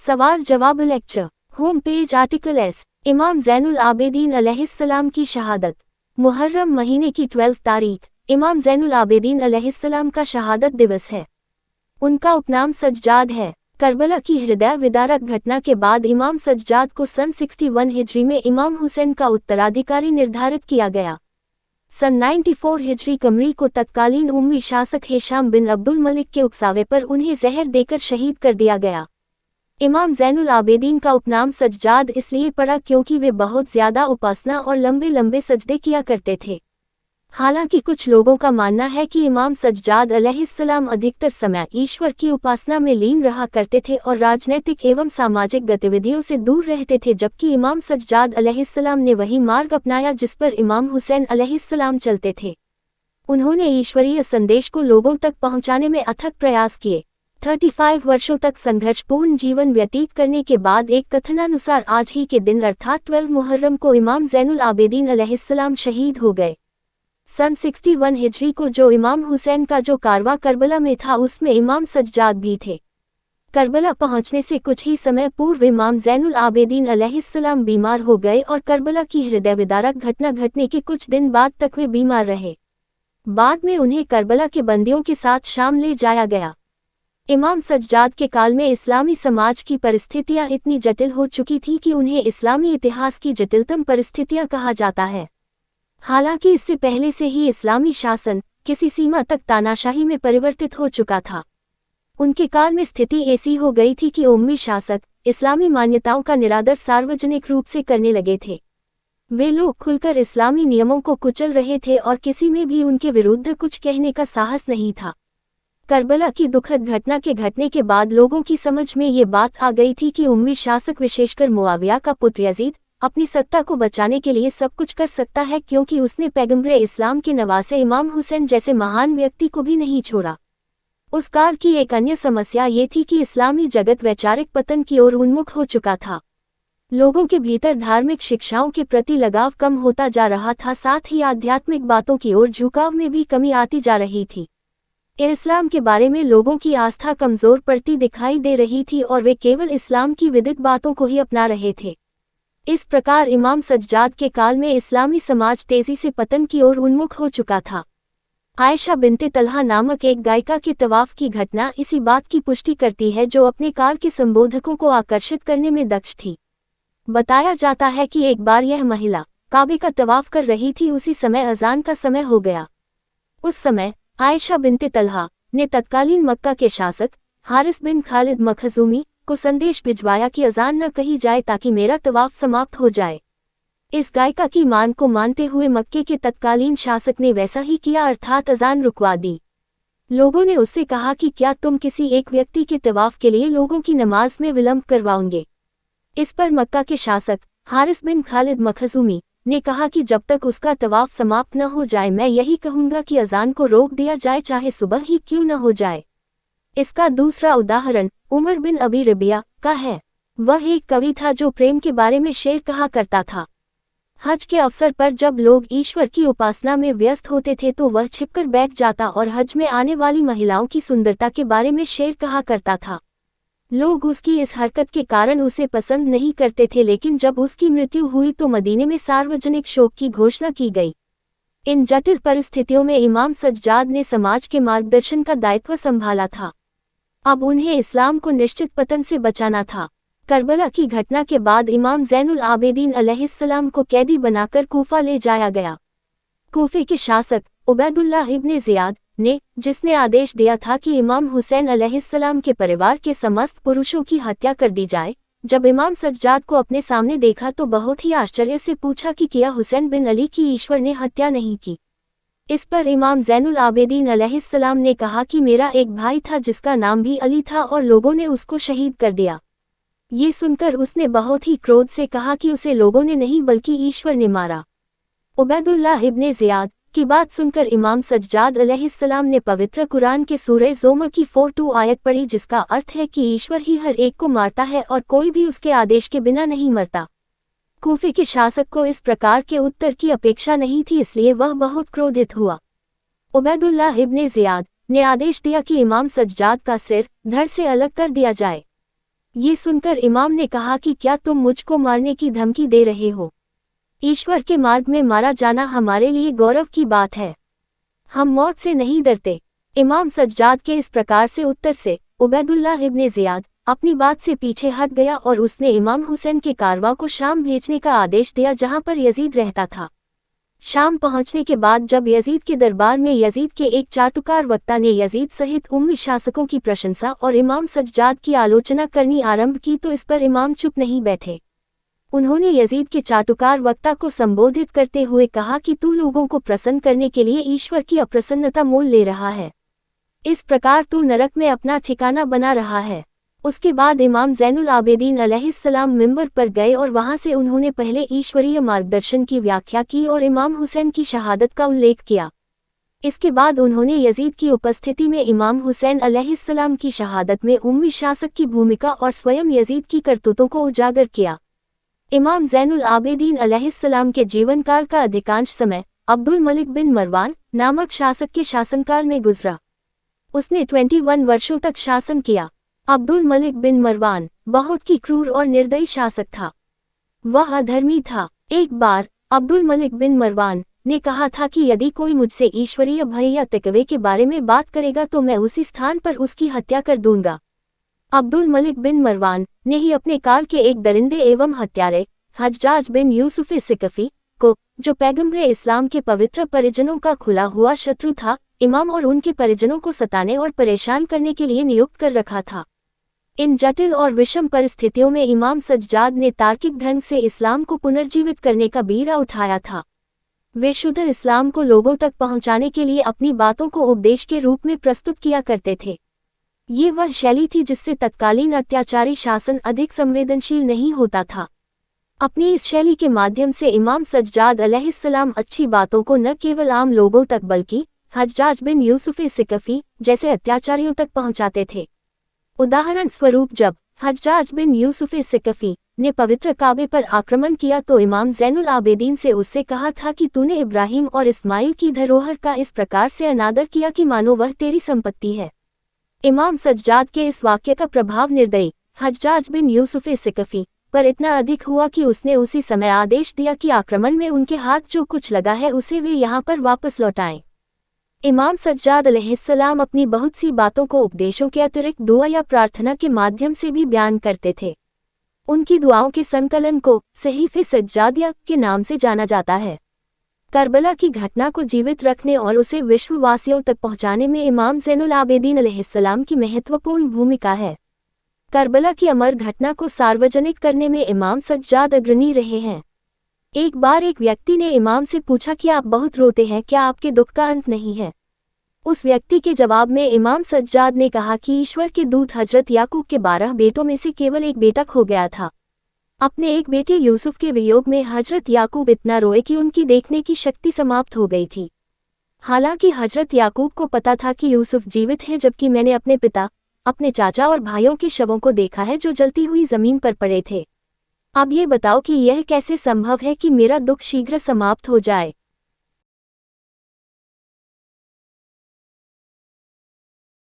सवाल जवाब lecture. Home page article S. इमाम ज़ैनुल आबिदीन अलैहिस्सलाम की शहादत। मुहर्रम महीने की 12 तारीख इमाम ज़ैनुल आबिदीन अलैहिस्सलाम का शहादत दिवस है। उनका उपनाम सज्जाद है। करबला की हृदय विदारक घटना के बाद इमाम सज्जाद को सन 61 हिजरी में इमाम हुसैन का उत्तराधिकारी निर्धारित किया गया। सन 94 हिजरी कमरी को तत्कालीन उम्मी शासक हिशाम बिन अब्दुल मलिक के उकसावे पर उन्हें जहर देकर शहीद कर दिया गया। इमाम ज़ैनुल आबिदीन का उपनाम सज्जाद इसलिए पड़ा क्योंकि वे बहुत ज़्यादा उपासना और लंबे लंबे सजदे किया करते थे। हालांकि कुछ लोगों का मानना है कि इमाम सज्जाद अलैहिस्सलाम अधिकतर समय ईश्वर की उपासना में लीन रहा करते थे और राजनैतिक एवं सामाजिक गतिविधियों से दूर रहते थे, जबकि इमाम सज्जाद अलैहिस्सलाम ने वही मार्ग अपनाया जिस पर इमाम हुसैन अलैहिस्सलाम चलते थे। उन्होंने ईश्वरीय संदेश को लोगों तक पहुंचाने में अथक प्रयास किए। 35 वर्षों तक संघर्षपूर्ण जीवन व्यतीत करने के बाद एक कथनानुसार आज ही के दिन अर्थात 12 मुहर्रम को इमाम ज़ैनुल आबिदीन अलैहिस्सलाम शहीद हो गए। सन 61 हिजरी को जो इमाम हुसैन का जो कारवा करबला में था उसमें इमाम सज्जाद भी थे। करबला पहुंचने से कुछ ही समय पूर्व इमाम ज़ैनुल आबिदीन अलैहिस्सलाम बीमार हो गए और करबला की हृदय विदारक घटना घटने के कुछ दिन बाद तक वे बीमार रहे। बाद में उन्हें करबला के बंदियों के साथ शाम ले जाया गया। इमाम सज्जाद के काल में इस्लामी समाज की परिस्थितियां इतनी जटिल हो चुकी थी कि उन्हें इस्लामी इतिहास की जटिलतम परिस्थितियां कहा जाता है। हालांकि इससे पहले से ही इस्लामी शासन किसी सीमा तक तानाशाही में परिवर्तित हो चुका था। उनके काल में स्थिति ऐसी हो गई थी कि उम्मी शासक इस्लामी मान्यताओं का निरादर सार्वजनिक रूप से करने लगे थे। वे लोग खुलकर इस्लामी नियमों को कुचल रहे थे और किसी में भी उनके विरुद्ध कुछ कहने का साहस नहीं था। करबला की दुखद घटना के घटने के बाद लोगों की समझ में ये बात आ गई थी कि उम्मी शासक विशेषकर मुआविया का पुत्र यजीद अपनी सत्ता को बचाने के लिए सब कुछ कर सकता है, क्योंकि उसने पैगंबरे इस्लाम के नवासे इमाम हुसैन जैसे महान व्यक्ति को भी नहीं छोड़ा। उस काल की एक अन्य समस्या ये थी कि इस्लामी जगत वैचारिक पतन की ओर उन्मुख हो चुका था। लोगों के भीतर धार्मिक शिक्षाओं के प्रति लगाव कम होता जा रहा था, साथ ही आध्यात्मिक बातों की ओर झुकाव में भी कमी आती जा रही थी। इस्लाम के बारे में लोगों की आस्था कमजोर पड़ती दिखाई दे रही थी और वे केवल इस्लाम की विदित बातों को ही अपना रहे थे। इस प्रकार इमाम सज्जाद के काल में इस्लामी समाज तेजी से पतन की ओर उन्मुख हो चुका था। आयशा बिन्ते तलहा नामक एक गायिका के तवाफ की घटना इसी बात की पुष्टि करती है, जो अपने काल के संबोधकों को आकर्षित करने में दक्ष थी। बताया जाता है कि एक बार यह महिला काबे का तवाफ कर रही थी, उसी समय अजान का समय हो गया। उस समय आयशा बिन्ते तलहा ने तत्कालीन मक्का के शासक हारिस बिन खालिद मखजूमी को संदेश भिजवाया कि अजान न कही जाए ताकि मेरा तवाफ समाप्त हो जाए। इस गायिका की मांग को मानते हुए मक्के के तत्कालीन शासक ने वैसा ही किया, अर्थात अजान रुकवा दी। लोगों ने उससे कहा कि क्या तुम किसी एक व्यक्ति के तवाफ के लिए लोगों की नमाज में विलंब करवाओगे। इस पर मक्का के शासक हारिस बिन खालिद मखजूमी ने कहा कि जब तक उसका तवाफ समाप्त न हो जाए मैं यही कहूंगा कि अजान को रोक दिया जाए, चाहे सुबह ही क्यों न हो जाए। इसका दूसरा उदाहरण उमर बिन अबी रबिया का है। वह एक कवि था जो प्रेम के बारे में शेर कहा करता था। हज के अवसर पर जब लोग ईश्वर की उपासना में व्यस्त होते थे तो वह छिपकर बैठ जाता और हज में आने वाली महिलाओं की सुंदरता के बारे में शेर कहा करता था। लोग उसकी इस हरकत के कारण उसे पसंद नहीं करते थे, लेकिन जब उसकी मृत्यु हुई तो मदीने में सार्वजनिक शोक की घोषणा की गई। इन जटिल परिस्थितियों में इमाम सज्जाद ने समाज के मार्गदर्शन का दायित्व संभाला था। अब उन्हें इस्लाम को निश्चित पतन से बचाना था। करबला की घटना के बाद इमाम ज़ैनुल आबिदीन अलैहिस्सलाम को कैदी बनाकर कूफा ले जाया गया। कूफे के शासक उबैदुल्लाह इब्ने ज़ियाद ने, जिसने आदेश दिया था कि इमाम हुसैन अलैहिस्सलाम के परिवार के समस्त पुरुषों की हत्या कर दी जाए, जब इमाम सज्जाद को अपने सामने देखा तो बहुत ही आश्चर्य से पूछा कि क्या हुसैन बिन अली की ईश्वर ने हत्या नहीं की। इस पर इमाम ज़ैनुल आबिदीन अलैहिस्सलाम ने कहा कि मेरा एक भाई था जिसका नाम भी अली था और लोगों ने उसको शहीद कर दिया। ये सुनकर उसने बहुत ही क्रोध से कहा कि उसे लोगों ने नहीं बल्कि ईश्वर ने मारा। उबैदुल्लाह इब्ने ज़ियाद की बात सुनकर इमाम सज्जाद अलैहिस्सलाम ने पवित्र कुरान के सूरह ज़ुमर की 4-2 आयत पढ़ी, जिसका अर्थ है कि ईश्वर ही हर एक को मारता है और कोई भी उसके आदेश के बिना नहीं मरता। कूफे के शासक को इस प्रकार के उत्तर की अपेक्षा नहीं थी, इसलिए वह बहुत क्रोधित हुआ। उबैदुल्लाह इब्ने ज़ियाद ने आदेश दिया कि इमाम सज्जाद का सिर धड़ से अलग कर दिया जाए। ये सुनकर इमाम ने कहा कि क्या तुम मुझको मारने की धमकी दे रहे हो? ईश्वर के मार्ग में मारा जाना हमारे लिए गौरव की बात है। हम मौत से नहीं डरते। इमाम सज्जाद के इस प्रकार से उत्तर से उबैदुल्लाह इब्ने ज़ियाद अपनी बात से पीछे हट गया और उसने इमाम हुसैन के कारवां को शाम भेजने का आदेश दिया जहां पर यजीद रहता था। शाम पहुंचने के बाद जब यजीद के दरबार में यजीद के एक चाटुकार वक्ता ने यजीद सहित उम्मी शासकों की प्रशंसा और इमाम सज्जाद की आलोचना करनी आरंभ की तो इस पर इमाम चुप नहीं बैठे। उन्होंने यजीद के चाटुकार वक्ता को संबोधित करते हुए कहा कि तू लोगों को प्रसन्न करने के लिए ईश्वर की अप्रसन्नता मोल ले रहा है। इस प्रकार तू नरक में अपना ठिकाना बना रहा है। उसके बाद इमाम ज़ैनुल आबिदीन अलैहिस्सलाम मिंबर पर गए और वहां से उन्होंने पहले ईश्वरीय मार्गदर्शन की व्याख्या की और इमाम हुसैन की शहादत का उल्लेख किया। इसके बाद उन्होंने यजीद की उपस्थिति में इमाम हुसैन अलैहिस्सलाम की शहादत में उम्मी शासक की भूमिका और स्वयं यजीद की करतूतों को उजागर किया। इमाम ज़ैनुल आबिदीन अलैहिस्सलाम के जीवनकाल का अधिकांश समय अब्दुल मलिक बिन मरवान नामक शासक के शासनकाल में गुजरा। उसने 21 वर्षों तक शासन किया। अब्दुल मलिक बिन मरवान बहुत ही क्रूर और निर्दयी शासक था। वह अधर्मी था। एक बार अब्दुल मलिक बिन मरवान ने कहा था कि यदि कोई मुझसे ईश्वरीय भय या तकवे के बारे में बात करेगा तो मैं उसी स्थान पर उसकी हत्या कर दूंगा। अब्दुल मलिक बिन मरवान ने ही अपने काल के एक दरिंदे एवं हत्यारे हज्जाज बिन यूसुफ सिकफी को, जो पैगंबर इस्लाम के पवित्र परिजनों का खुला हुआ शत्रु था, इमाम और उनके परिजनों को सताने और परेशान करने के लिए नियुक्त कर रखा था। इन जटिल और विषम परिस्थितियों में इमाम सज्जाद ने तार्किक ढंग से इस्लाम को पुनर्जीवित करने का बीड़ा उठाया था। वे शुद्ध इस्लाम को लोगों तक पहुंचाने के लिए अपनी बातों को उपदेश के रूप में प्रस्तुत किया करते थे। ये वह शैली थी जिससे तत्कालीन अत्याचारी शासन अधिक संवेदनशील नहीं होता था। अपनी इस शैली के माध्यम से इमाम सज्जाद अलैहिस्सलाम अच्छी बातों को न केवल आम लोगों तक बल्कि हज्जाज बिन यूसुफ सिकफी जैसे अत्याचारियों तक पहुंचाते थे। उदाहरण स्वरूप जब हज्जाज बिन यूसुफ सिकफी ने पवित्र काबे पर आक्रमण किया तो इमाम ज़ैनुल आबिदीन से उससे कहा था कि तूने इब्राहिम और इस्माइल की धरोहर का इस प्रकार से अनादर किया कि मानो वह तेरी संपत्ति है। इमाम सज्जाद के इस वाक्य का प्रभाव निर्दयी हज्जाज बिन यूसुफ सिकफी पर इतना अधिक हुआ कि उसने उसी समय आदेश दिया कि आक्रमण में उनके हाथ जो कुछ लगा है उसे वे यहाँ पर वापस लौटाएं। इमाम सज्जाद अलैहिस्सलाम अपनी बहुत सी बातों को उपदेशों के अतिरिक्त दुआ या प्रार्थना के माध्यम से भी बयान करते थे। उनकी दुआओं के संकलन को सहीफ़े सज्जादिया के नाम से जाना जाता है। करबला की घटना को जीवित रखने और उसे विश्ववासियों तक पहुंचाने में इमाम ज़ैनुल आबिदीन अलैहिस्सलाम की महत्वपूर्ण भूमिका है। करबला की अमर घटना को सार्वजनिक करने में इमाम सज्जाद अग्रणी रहे हैं। एक बार एक व्यक्ति ने इमाम से पूछा कि आप बहुत रोते हैं, क्या आपके दुख का अंत नहीं है? उस व्यक्ति के जवाब में इमाम सज्जाद ने कहा कि ईश्वर के दूत हजरत याकूब के 12 बेटों में से केवल एक बेटा खो गया था। अपने एक बेटे यूसुफ के वियोग में हजरत याकूब इतना रोए कि उनकी देखने की शक्ति समाप्त हो गई थी। हालांकि हजरत याकूब को पता था कि यूसुफ जीवित है, जबकि मैंने अपने पिता, अपने चाचा और भाइयों के शवों को देखा है जो जलती हुई जमीन पर पड़े थे। अब ये बताओ कि यह कैसे संभव है कि मेरा दुख शीघ्र समाप्त हो जाए।